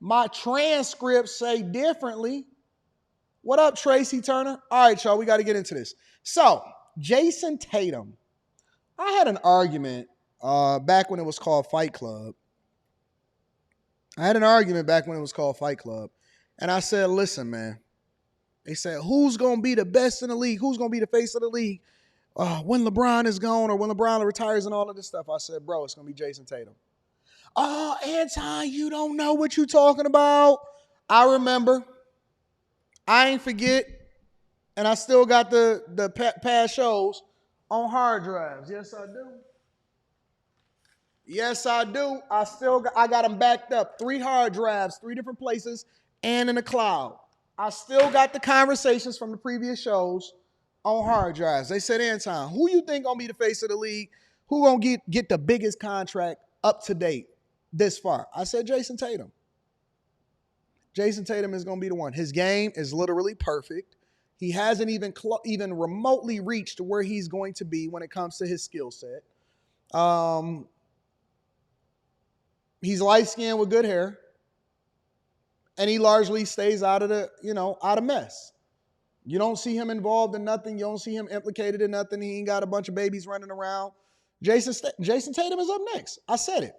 My transcripts say differently. What up, Tracy Turner? All right, y'all, we got to get into this. So, Jayson Tatum. I had an argument back when it was called Fight Club. And I said, listen, man. They said, who's going to be the best in the league? Who's going to be the face of the league when LeBron is gone or when LeBron retires and all of this stuff? I said, bro, it's going to be Jayson Tatum. Oh, Anton, you don't know what you're talking about. I remember. I ain't forget. And I still got the past shows on hard drives. Yes, I do. Yes, I do. I got them backed up. 3 hard drives, 3 different places, and in the cloud. I still got the conversations from the previous shows on hard drives. They said, Anton, who you think gonna be the face of the league? Who gonna get the biggest contract up to date this far? I said Jayson Tatum. Jayson Tatum is gonna be the one. His game is literally perfect. He hasn't even remotely reached where he's going to be when it comes to his skill set. He's light-skinned with good hair. And he largely stays out of mess. You don't see him involved in nothing. You don't see him implicated in nothing. He ain't got a bunch of babies running around. Jayson Tatum is up next. I said it.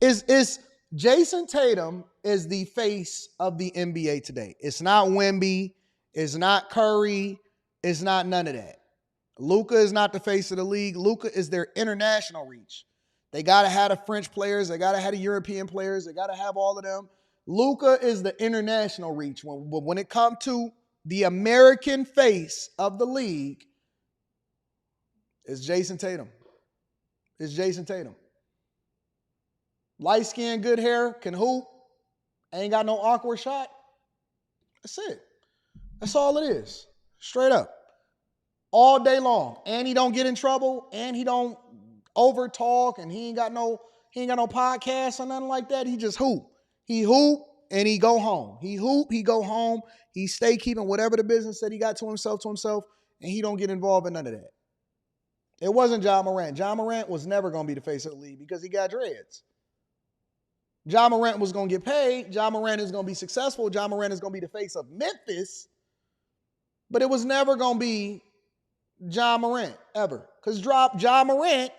Is Jayson Tatum is the face of the NBA today. It's not Wemby. It's not Curry. It's not none of that. Luka is not the face of the league. Luka is their international reach. They got to have the French players. They got to have the European players. They got to have all of them. Luka is the international reach. When it comes to the American face of the league, it's Jayson Tatum. It's Jayson Tatum. Light skin, good hair, can hoop, ain't got no awkward shot. That's it. That's all it is. Straight up. All day long. And he don't get in trouble, and he don't over talk, and he ain't got no podcast or nothing like that. He just hoop. He hoop and he go home. He hoop, he go home. He stay keeping whatever the business that he got to himself, and he don't get involved in none of that. It wasn't Ja Morant. Ja Morant was never going to be the face of the league because he got dreads. Ja Morant was going to get paid. Ja Morant is going to be successful. Ja Morant is going to be the face of Memphis. But it was never going to be Ja Morant ever. Because Ja Morant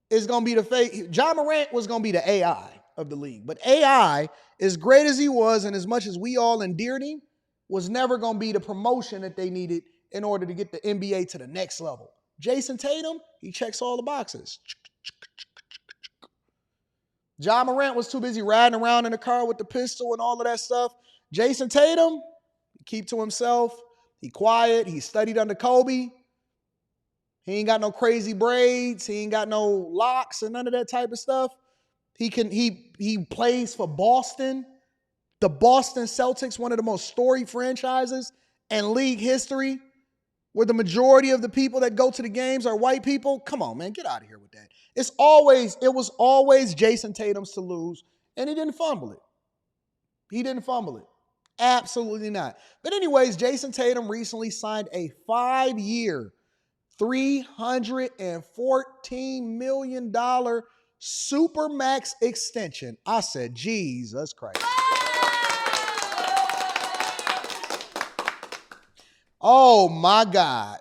is going to be the face. Ja Morant was going to be the AI of the league. But AI, as great as he was and as much as we all endeared him, was never going to be the promotion that they needed in order to get the NBA to the next level. Jayson Tatum, he checks all the boxes. Ja Morant was too busy riding around in the car with the pistol and all of that stuff. Jayson Tatum, he keep to himself. He quiet. He studied under Kobe. He ain't got no crazy braids. He ain't got no locks and none of that type of stuff. He plays for Boston. The Boston Celtics, one of the most storied franchises in league history, where the majority of the people that go to the games are white people. Come on, man, get out of here with that. It was always Jayson Tatum's to lose, and he didn't fumble it. Absolutely not. But anyways, Jayson Tatum recently signed a 5-year, $314 million Supermax extension. I said, Jesus Christ. Oh my God.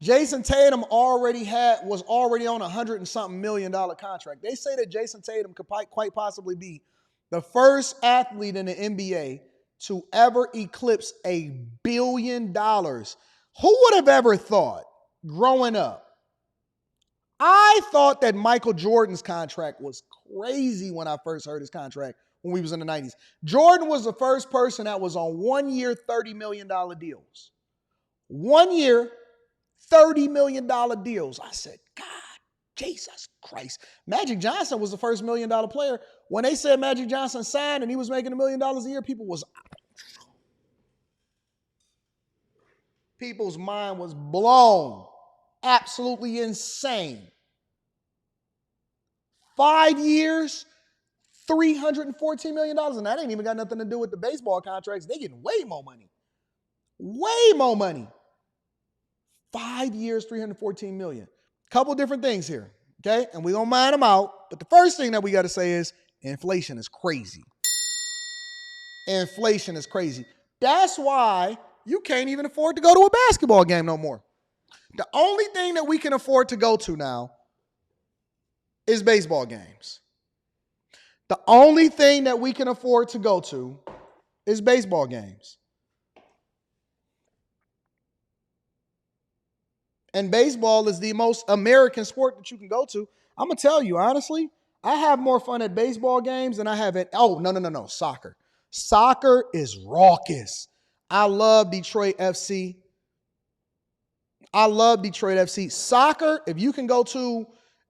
Jayson Tatum was already on $100 and something million contract. They say that Jayson Tatum could quite possibly be the first athlete in the NBA to ever eclipse $1 billion. Who would have ever thought growing up? I thought that Michael Jordan's contract was crazy when I first heard his contract when we was in the 90s. Jordan was the first person that was on 1 year, $30 million deals. 1 year, $30 million deals. I said, God, Jesus Christ. Magic Johnson was the first $1 million player. When they said Magic Johnson signed and he was making $1 million a year, people's mind was blown. Absolutely insane. 5 years, $314 million. And that ain't even got nothing to do with the baseball contracts. They getting way more money. Way more money. 5 years, $314 million. Couple different things here, okay? And we're going to mine them out. But the first thing that we got to say is inflation is crazy. Inflation is crazy. That's why you can't even afford to go to a basketball game no more. The only thing that we can afford to go to now is baseball games. The only thing that we can afford to go to is baseball games. And baseball is the most American sport that you can go to. I'm going to tell you, honestly, I have more fun at baseball games than I have at, no, soccer. Soccer is raucous. I love Detroit FC. Soccer, if you can go to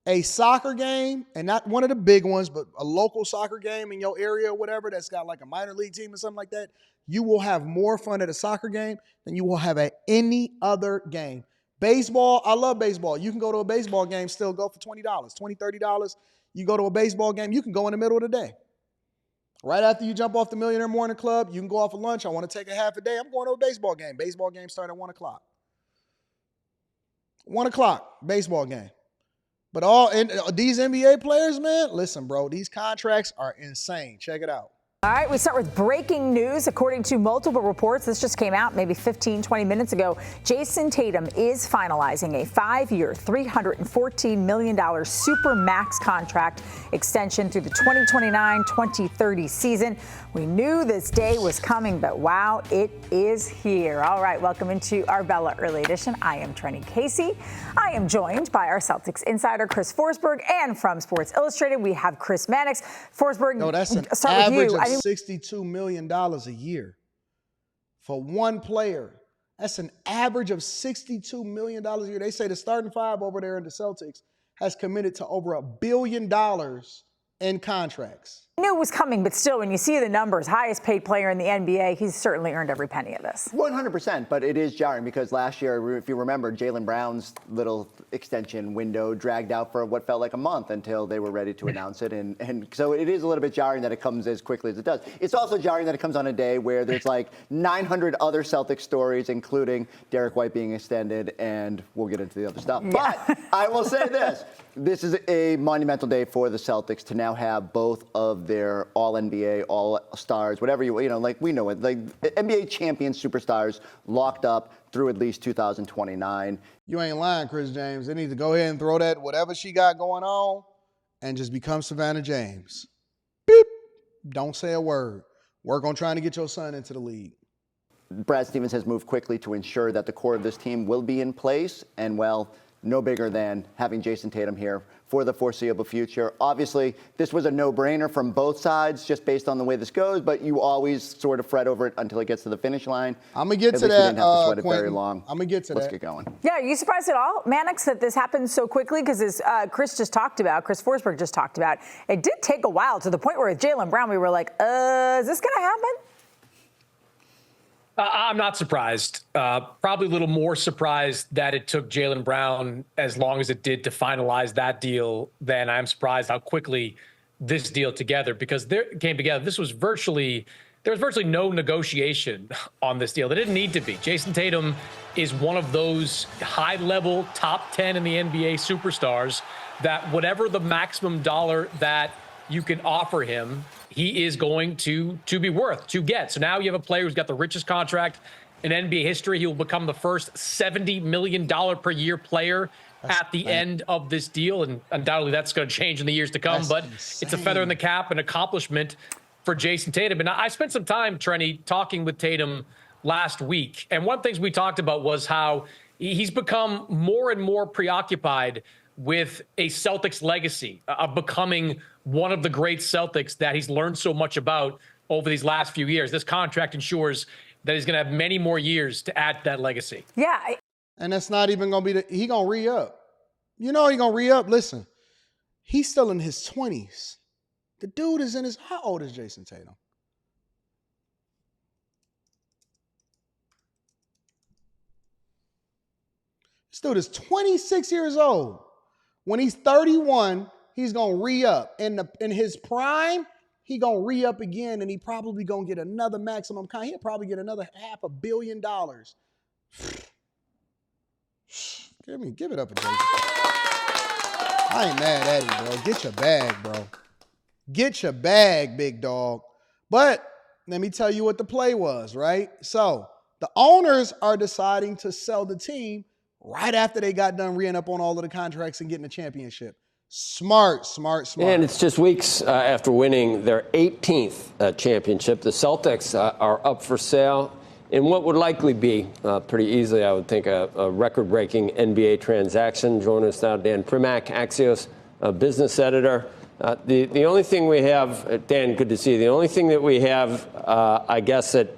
a soccer game, and not one of the big ones, but a local soccer game in your area or whatever that's got like a minor league team or something like that, you will have more fun at a soccer game than you will have at any other game. Baseball, I love baseball. You can go to a baseball game, still go for $20, $20, $30. You go to a baseball game, you can go in the middle of the day. Right after you jump off the Millionaire Morning Club, you can go off for lunch. I want to take a half a day. I'm going to a baseball game. Baseball game start at 1 o'clock. 1 o'clock, baseball game. But these NBA players, man, listen, bro, these contracts are insane. Check it out. All right, we start with breaking news. According to multiple reports, this just came out maybe 15, 20 minutes ago. Jayson Tatum is finalizing a 5-year, $314 million supermax contract extension through the 2029-2030 season. We knew this day was coming, but wow, it is here. All right, welcome into our Bella Early Edition. I am Trenny Casey. I am joined by our Celtics insider, Chris Forsberg, and from Sports Illustrated, we have Chris Mannix. Forsberg, no, that's an start with you. $62 million a year for one player. That's an average of $62 million a year. They say the starting five over there in the Celtics has committed to over $1 billion in contracts. I knew it was coming, but still, when you see the numbers, highest paid player in the NBA, he's certainly earned every penny of this. 100%, but it is jarring because last year, if you remember, Jaylen Brown's little extension window dragged out for what felt like a month until they were ready to announce it. And so it is a little bit jarring that it comes as quickly as it does. It's also jarring that it comes on a day where there's like 900 other Celtics stories, including Derek White being extended, and we'll get into the other stuff. Yeah. But I will say this. This is a monumental day for the Celtics to now have both of their all-NBA, all-stars, whatever like we know it, like NBA champion superstars locked up through at least 2029. You ain't lying, Chris James. They need to go ahead and throw that whatever she got going on and just become Savannah James. Beep. Don't say a word. Work on trying to get your son into the league. Brad Stevens has moved quickly to ensure that the core of this team will be in place, and well, no bigger than having Jayson Tatum here for the foreseeable future. Obviously, this was a no-brainer from both sides just based on the way this goes, but you always sort of fret over it until it gets to the finish line. I'm going to get to that, we didn't have to sweat it Quentin. very long. I'm going to get to Let's that. get going. Yeah, are you surprised at all, Mannix, that this happened so quickly? Because as Chris Forsberg just talked about, it did take a while to the point where with Jaylen Brown, we were like, is this going to happen? I'm not surprised. Probably a little more surprised that it took Jaylen Brown as long as it did to finalize that deal than I'm surprised how quickly this deal together, because there came together. There was virtually no negotiation on this deal. There didn't need to be. Jayson Tatum is one of those high-level top 10 in the NBA superstars that whatever the maximum dollar that you can offer him, he is going to be worth, to get. So now you have a player who's got the richest contract in NBA history. He will become the first $70 million per year player at the end of this deal. And undoubtedly that's going to change in the years to come. But it's a feather in the cap, an accomplishment for Jayson Tatum. And I spent some time, Trenny, talking with Tatum last week. And one of the things we talked about was how he's become more and more preoccupied with a Celtics legacy of becoming one of the great Celtics that he's learned so much about over these last few years. This contract ensures that he's going to have many more years to add to that legacy. Yeah. And that's not even going to be he going to re-up. You know he going to re-up. Listen, he's still in his 20s. The dude is in his, how old is Jayson Tatum? This dude is 26 years old. When he's 31, he's going to re-up. In his prime, he going to re-up again, and he probably going to get another maximum contract. He'll probably get another $500 million. Give it up for Jayson. I ain't mad at him, bro. Get your bag, bro. Get your bag, big dog. But let me tell you what the play was, right? So the owners are deciding to sell the team right after they got done re-ing up on all of the contracts and getting a championship. Smart. And it's just weeks after winning their 18th championship. The Celtics are up for sale in what would likely be pretty easily, I would think, a record-breaking NBA transaction. Joining us now, Dan Primack, Axios business editor. The only thing we have, Dan, good to see you. The only thing that we have, I guess, that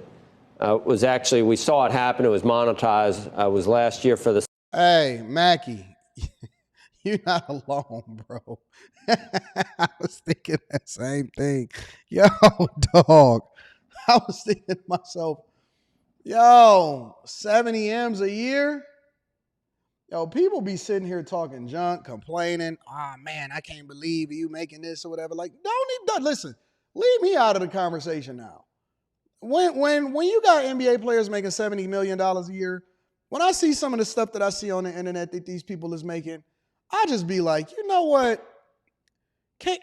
was actually, we saw it happen, it was monetized, was last year for the... Hey, Mackie, you're not alone, bro. I was thinking that same thing. Yo, dog. I was thinking to myself, yo, 70 M's a year? Yo, people be sitting here talking junk, complaining. Oh, man, I can't believe you making this or whatever. Like, listen, leave me out of the conversation now. When you got NBA players making $70 million a year, when I see some of the stuff that I see on the internet that these people is making, I just be like, you know what? Can't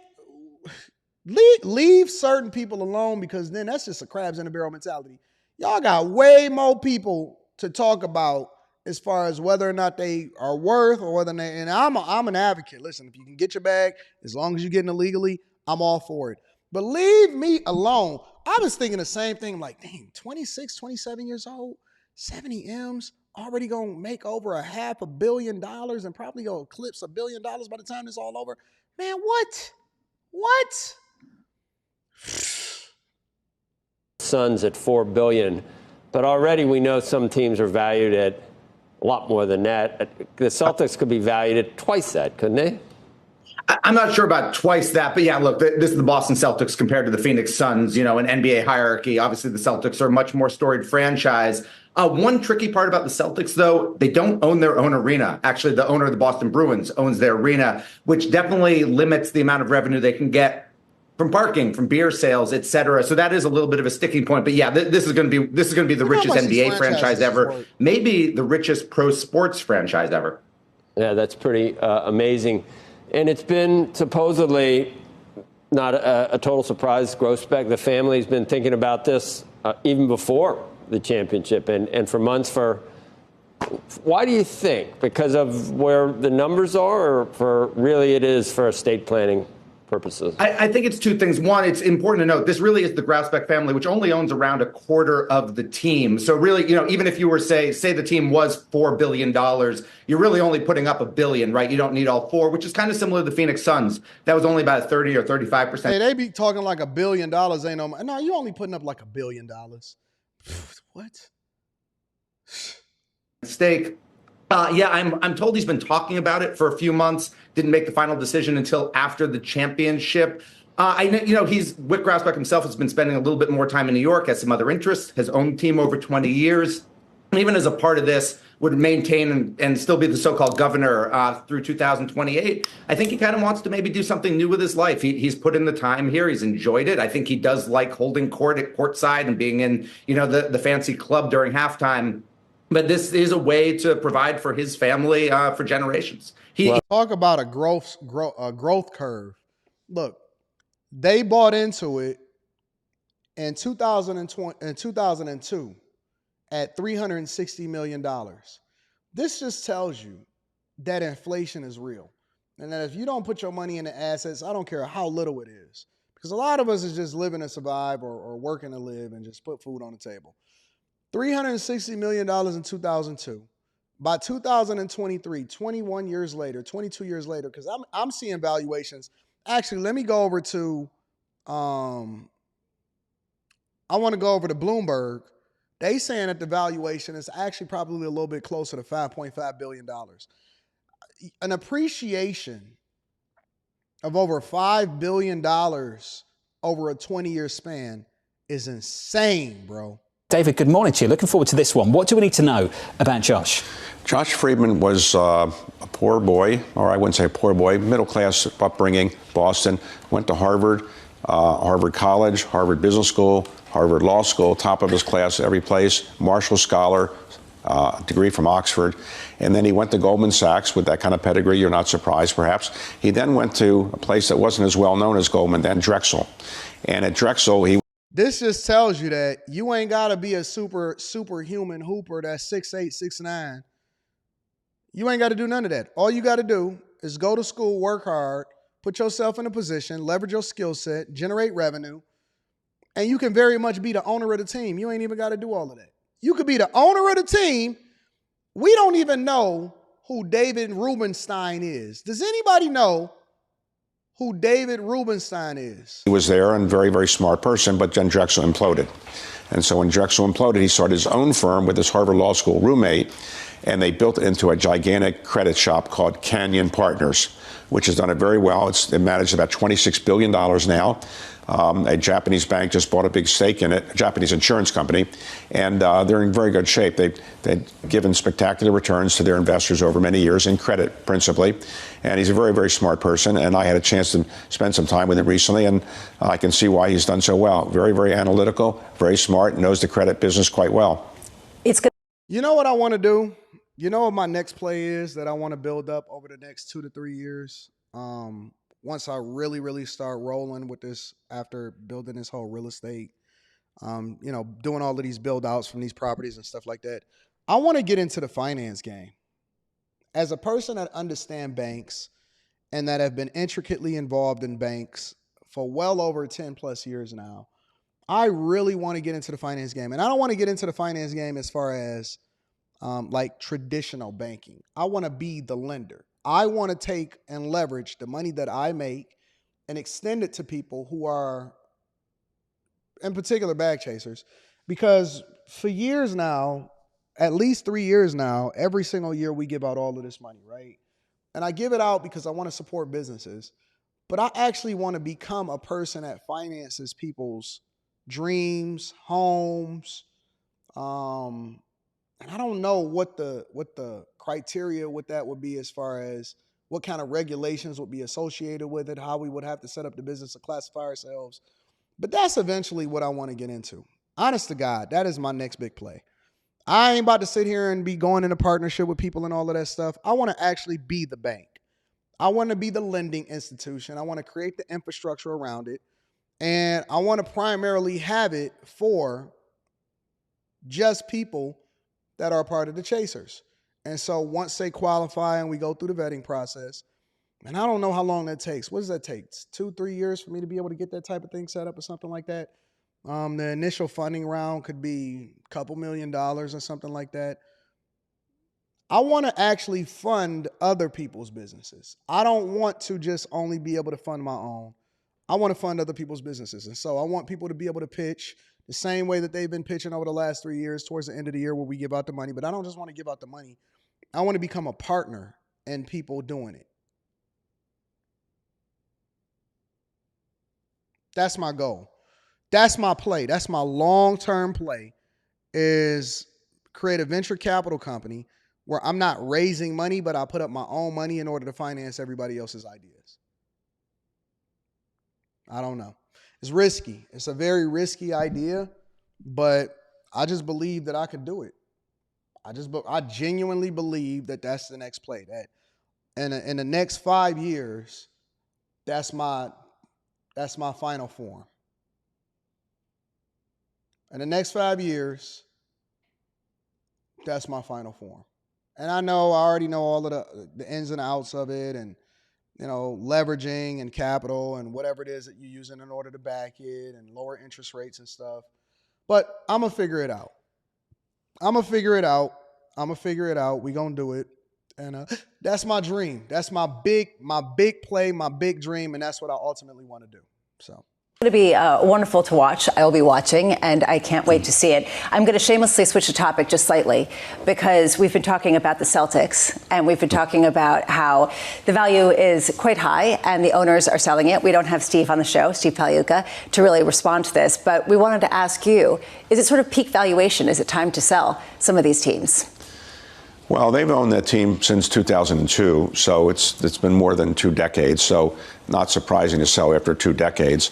leave certain people alone, because then that's just a crabs in a barrel mentality. Y'all got way more people to talk about as far as whether or not they are worth or whether they, and I'm an advocate. Listen, if you can get your bag, as long as you're getting it legally, I'm all for it. But leave me alone. I was thinking the same thing, like, dang, 26, 27 years old, 70 M's, already going to make over $500 million and probably going to eclipse $1 billion by the time it's all over. Man, what? Suns at $4 billion, but already we know some teams are valued at a lot more than that. The Celtics could be valued at twice that, couldn't they? I'm not sure about twice that, but yeah, look, this is the Boston Celtics compared to the Phoenix Suns, in NBA hierarchy. Obviously, the Celtics are a much more storied franchise. One tricky part about the Celtics, though, they don't own their own arena. Actually, the owner of the Boston Bruins owns their arena, which definitely limits the amount of revenue they can get from parking, from beer sales, et cetera. So that is a little bit of a sticking point. But yeah, this is going to be the richest NBA franchise ever, maybe the richest pro sports franchise ever. Yeah, that's pretty amazing. And it's been supposedly not a total surprise. Grossbeck, the family's been thinking about this even before the championship and for months. Why do you think? Because of where the numbers are, or for really it is for estate planning purposes? I think it's two things. One, it's important to note this really is the Grousbeck family, which only owns around a quarter of the team. So really, even if you were say the team was $4 billion, you're really only putting up $1 billion, right? You don't need all four, which is kind of similar to the Phoenix Suns. That was only about 30 or 35%. Hey, they be talking like $1 billion ain't no, you only putting up like $1 billion. What? Stake. Yeah, I'm told he's been talking about it for a few months. Didn't make the final decision until after the championship. I know, Wick Grousbeck himself has been spending a little bit more time in New York, has some other interests, has owned the team over 20 years. Even as a part of this, would maintain and still be the so-called governor through 2028. I think he kind of wants to maybe do something new with his life. He's put in the time here. He's enjoyed it. I think he does like holding court at courtside and being in, the fancy club during halftime. But this is a way to provide for his family for generations. Talk about a growth curve. Look, they bought into it in 2002 at $360 million. This just tells you that inflation is real. And that if you don't put your money into assets, I don't care how little it is. Because a lot of us is just living to survive or working to live and just put food on the table. $360 million in 2002. By 2023, 21 years later, 22 years later, because I'm seeing valuations. Actually, let me go over to, I want to go over to Bloomberg. They saying that the valuation is actually probably a little bit closer to $5.5 billion. An appreciation of over $5 billion over a 20-year span is insane, bro. David, good morning to you. Looking forward to this one. What do we need to know about Josh? Josh Freeman was a poor boy, or I wouldn't say poor boy, middle-class upbringing, Boston, went to Harvard, Harvard College, Harvard Business School, Harvard Law School, top of his class every place, Marshall Scholar, degree from Oxford. And then he went to Goldman Sachs with that kind of pedigree. You're not surprised, perhaps. He then went to a place that wasn't as well known as Goldman, then Drexel. And at Drexel, he This just tells you that you ain't got to be a superhuman hooper that's 6'8", 6'9". You ain't got to do none of that. All you got to do is go to school, work hard, put yourself in a position, leverage your skill set, generate revenue, and you can very much be the owner of the team. You ain't even got to do all of that. You could be the owner of the team. We don't even know who David Rubenstein is. Does anybody know who David Rubenstein is? He was there and very, very smart person, but then Drexel imploded. And so when Drexel imploded, he started his own firm with his Harvard Law School roommate, and they built it into a gigantic credit shop called Canyon Partners, which has done it very well. It manages about $26 billion now. A Japanese bank just bought a big stake in it, a Japanese insurance company, and they're in very good shape. They've given spectacular returns to their investors over many years in credit, principally. And he's a very, very smart person, and I had a chance to spend some time with him recently, and I can see why he's done so well. Very, very analytical, very smart, knows the credit business quite well. You know what I want to do? You know what my next play is that I want to build up over the next 2 to 3 years? Once I really, really start rolling with this, after building this whole real estate, doing all of these build outs from these properties and stuff like that, I want to get into the finance game. As a person that understands banks and that have been intricately involved in banks for well over 10 plus years now, I really want to get into the finance game. And I don't want to get into the finance game as far as like traditional banking. I want to be the lender. I want to take and leverage the money that I make and extend it to people who are, in particular, bag chasers. Because for years now, at least 3 years now, every single year we give out all of this money, right? And I give it out because I want to support businesses. But I actually want to become a person that finances people's dreams, homes, and I don't know what the criteria with that would be as far as what kind of regulations would be associated with it, how we would have to set up the business to classify ourselves. But that's eventually what I want to get into. Honest to God, that is my next big play. I ain't about to sit here and be going into partnership with people and all of that stuff. I want to actually be the bank. I want to be the lending institution. I want to create the infrastructure around it. And I want to primarily have it for just people that are part of the chasers. And so once they qualify and we go through the vetting process, and I don't know how long that takes. What does that take? 2-3 years for me to be able to get that type of thing set up or something like that? The initial funding round could be a couple $1 million or something like that. I want to actually fund other people's businesses. I don't want to just only be able to fund my own. I want to fund other people's businesses. And so I want people to be able to pitch the same way that they've been pitching over the last 3 years towards the end of the year where we give out the money. But I don't just want to give out the money. I want to become a partner in people doing it. That's my goal. That's my play. That's my long-term play, is create a venture capital company where I'm not raising money, but I put up my own money in order to finance everybody else's ideas. I don't know. It's risky. It's a very risky idea, but I just believe that I could do it. I genuinely believe that that's the next play. That in the next 5 years, that's my final form. In the next 5 years, that's my final form. And I already know all of the ins and outs of it, and leveraging and capital and whatever it is that you're using in order to back it, and lower interest rates and stuff. But I'm going to figure it out. We're going to do it. And that's my dream. That's my big play, my big dream. And that's what I ultimately want to do. So. It's going to be wonderful to watch. I will be watching, and I can't wait to see it. I'm going to shamelessly switch the topic just slightly, because we've been talking about the Celtics, and we've been talking about how the value is quite high, and the owners are selling it. We don't have Steve on the show, Steve Physioc, to really respond to this, but we wanted to ask you, is it sort of peak valuation? Is it time to sell some of these teams? Well, they've owned that team since 2002, so it's been more than 2 decades, so not surprising to sell after 2 decades.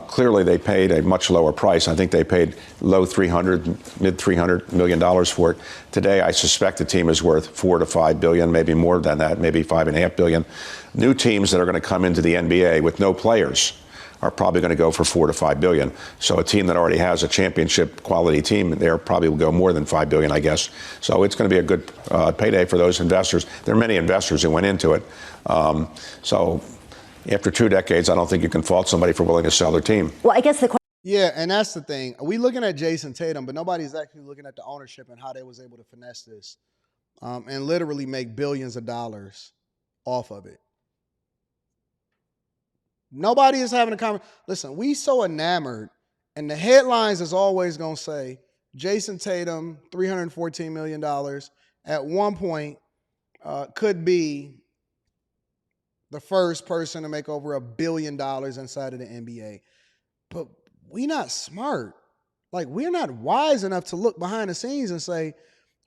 Clearly, they paid a much lower price. I think they paid low $300, mid $300 million for it. Today, I suspect the team is worth $4 to $5 billion, maybe more than that, maybe $5.5 billion. New teams that are going to come into the NBA with no players are probably going to go for $4 to $5 billion. So a team that already has a championship quality team, there probably will go more than $5 billion, I guess. So it's going to be a good payday for those investors. There are many investors who went into it. So after 2 decades, I don't think you can fault somebody for willing to sell their team. Well, I guess the Yeah, and that's the thing. We looking at Jayson Tatum, but nobody's actually looking at the ownership and how they was able to finesse this and literally make billions of dollars off of it. Nobody is having a conversation. Listen, we so enamored, and the headlines is always going to say, Jayson Tatum, $314 million, at one point could be the first person to make over $1 billion inside of the NBA. But we not smart. Like, we're not wise enough to look behind the scenes and say,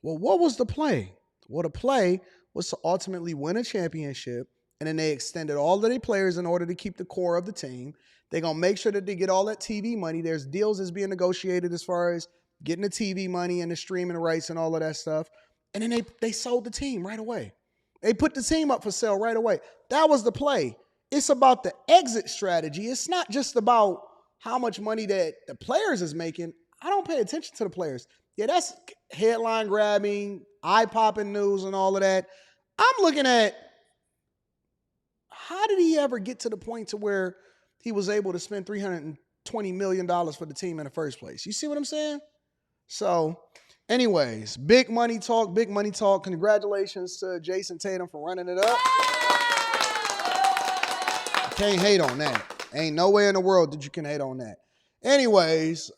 well, what was the play? Well, the play was to ultimately win a championship, and then they extended all of their players in order to keep the core of the team. They're going to make sure that they get all that TV money. There's deals that's being negotiated as far as getting the TV money and the streaming rights and all of that stuff. And then they sold the team right away. They put the team up for sale right away. That was the play. It's about the exit strategy. It's not just about how much money that the players is making. I don't pay attention to the players. Yeah, that's headline grabbing, eye-popping news and all of that. I'm looking at how did he ever get to the point to where he was able to spend $320 million for the team in the first place? You see what I'm saying? So, anyways, big money talk, big money talk. Congratulations to Jayson Tatum for running it up. Can't hate on that. Ain't no way in the world that you can hate on that. Anyways,